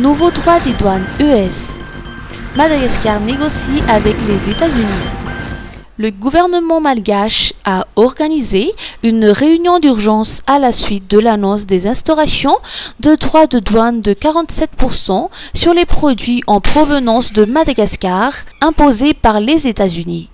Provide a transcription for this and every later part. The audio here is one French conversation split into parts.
Nouveau droit des douanes US. Madagascar négocie avec les États-Unis. Le gouvernement malgache a organisé une réunion d'urgence à la suite de l'annonce des instaurations de droits de douane de 47% sur les produits en provenance de Madagascar imposés par les États-Unis.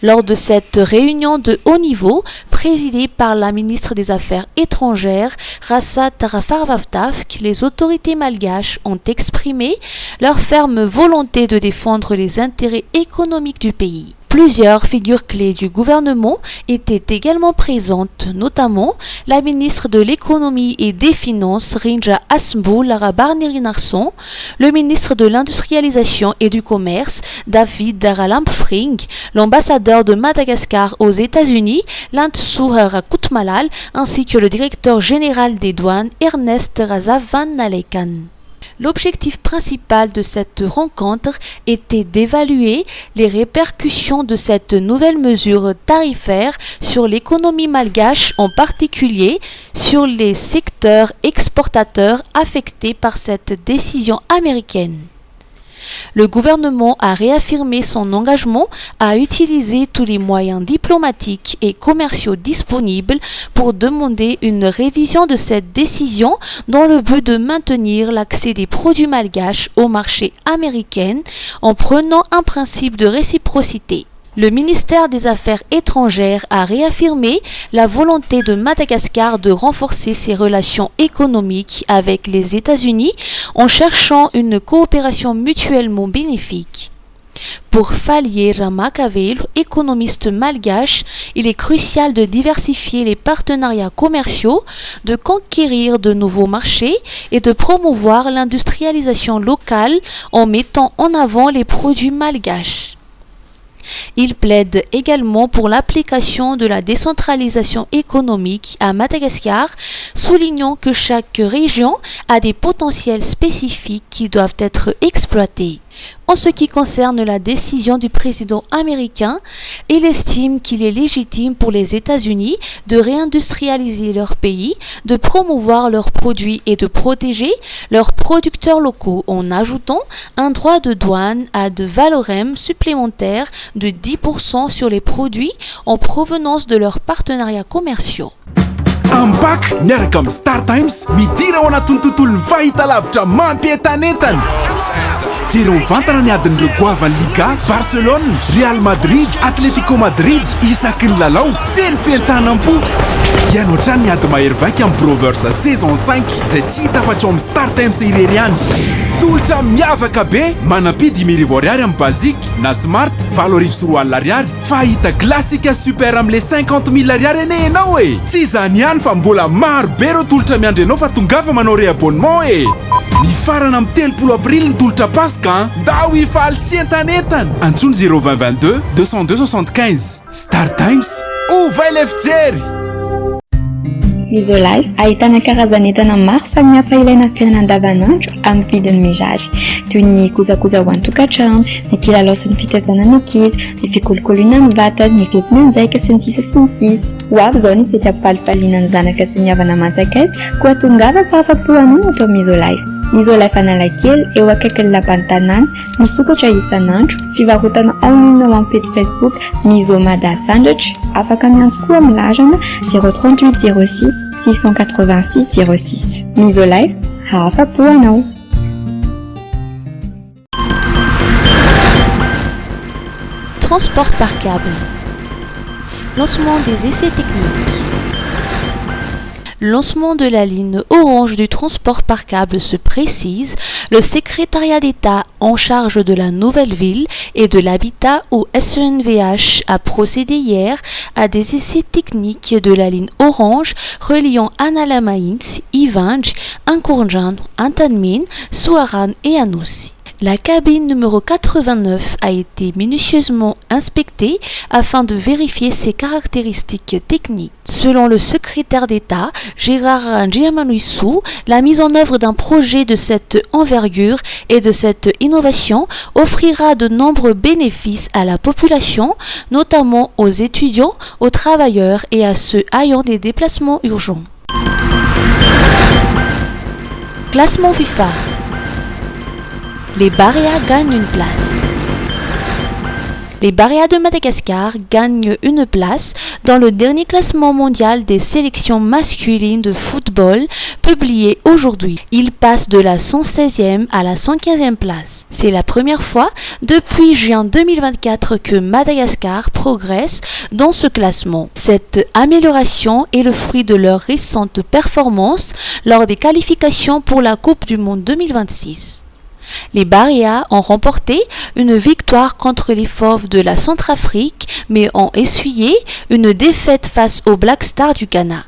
Lors de cette réunion de haut niveau, présidée par la ministre des Affaires étrangères, Rasa Tarafarvavtavk, les autorités malgaches ont exprimé leur ferme volonté de défendre les intérêts économiques du pays. Plusieurs figures clés du gouvernement étaient également présentes, notamment la ministre de l'économie et des finances Rinja Asmbo Larabarnirinarsson, le ministre de l'industrialisation et du commerce David Daralampfring, l'ambassadeur de Madagascar aux États-Unis Lantsuhara Kutmalal, ainsi que le directeur général des douanes Ernest Razavan Nalekan. L'objectif principal de cette rencontre était d'évaluer les répercussions de cette nouvelle mesure tarifaire sur l'économie malgache, en particulier sur les secteurs exportateurs affectés par cette décision américaine. Le gouvernement a réaffirmé son engagement à utiliser tous les moyens diplomatiques et commerciaux disponibles pour demander une révision de cette décision dans le but de maintenir l'accès des produits malgaches au marché américain en prenant un principe de réciprocité. Le ministère des Affaires étrangères a réaffirmé la volonté de Madagascar de renforcer ses relations économiques avec les États-Unis en cherchant une coopération mutuellement bénéfique. Pour Falier Ramakavel, économiste malgache, il est crucial de diversifier les partenariats commerciaux, de conquérir de nouveaux marchés et de promouvoir l'industrialisation locale en mettant en avant les produits malgaches. Il plaide également pour l'application de la décentralisation économique à Madagascar, soulignant que chaque région a des potentiels spécifiques qui doivent être exploités. En ce qui concerne la décision du président américain, il estime qu'il est légitime pour les États-Unis de réindustrialiser leur pays, de promouvoir leurs produits et de protéger leurs producteurs locaux en ajoutant un droit de douane à de valorem supplémentaire de 10% sur les produits en provenance de leurs partenariats commerciaux. Ambak miaraka amin'ny Star Times midira ao anatin'ny tontolon'ny fahitalavitra mampientanentana. Jero mivantana ny adin'ireo goavan'ny Liga, Barcelone, Real Madrid, Atletico Madrid, isaky ny lalao, fenifentanam-po. Ianao hatrany ny ady mahery vaika amin'ny Brovers saison 5 izay tsy hita afa-tsy ao amin'ny Star Times irery ihany. Tolotra miavaka be, manampidy 1000 ariary amin'ny basique, na smart 7,4 ariary, fa hita classique super amin'le 50 000 ariary ene enao e. Tsy izany ihany fa mbola maro be ireo tolotra miandry anao fa tongafa manao réabonnement e. Ny farana amin'ny 30 aprily ny tolotra Pasika, ndao hifaly sy entanentana. Antsony 02022 202 75. Star Times, ovay le fijery. Misolife ahitana karazan'entana maro samihafa ilaina amin'ny fiainana andavanandro amin'ny vidiny mirary, toy ny kojakoja ho an-tokantrano, ny kilalao sy ny fitaizana ny ankizy, ny fikolokoloana amin'ny vatana, ny fetim-monjaika sy ny sisa sy ny sisa. Ho avy izao ny fety ampifalifaliana ny zanaka sy ny havana aman-tsakaizy koa tongava fa afa-po anao atao Misolife. Misolife Analakely eo akaikin'ny lapan'ny tanàna, misokatra isan'andro, fivarotana online ao amin'ny page Facebook Misomada Sandwich, afaka miantso koa amin'ny larana 038 06 686 06. Misolife, afa-po anao. Transport par câble. Lancement des essais techniques. Lancement de la ligne orange du transport par câble se précise. Le secrétariat d'État en charge de la nouvelle ville et de l'habitat au SNVH a procédé hier à des essais techniques de la ligne orange reliant Analamains, Ivange, Ankourjan, Antanmin, Souaran et Anoussi. La cabine numéro 89 a été minutieusement inspectée afin de vérifier ses caractéristiques techniques. Selon le secrétaire d'État, Gérard Ndjiamanoissou, la mise en œuvre d'un projet de cette envergure et de cette innovation offrira de nombreux bénéfices à la population, notamment aux étudiants, aux travailleurs et à ceux ayant des déplacements urgents. Classement FIFA. Les Barea gagnent une place. Les Barea de Madagascar gagnent une place dans le dernier classement mondial des sélections masculines de football publié aujourd'hui. Ils passent de la 116e à la 115e place. C'est la première fois depuis juin 2024 que Madagascar progresse dans ce classement. Cette amélioration est le fruit de leurs récentes performances lors des qualifications pour la Coupe du Monde 2026. Les Barea ont remporté une victoire contre les Fauves de la Centrafrique, mais ont essuyé une défaite face aux Black Stars du Ghana.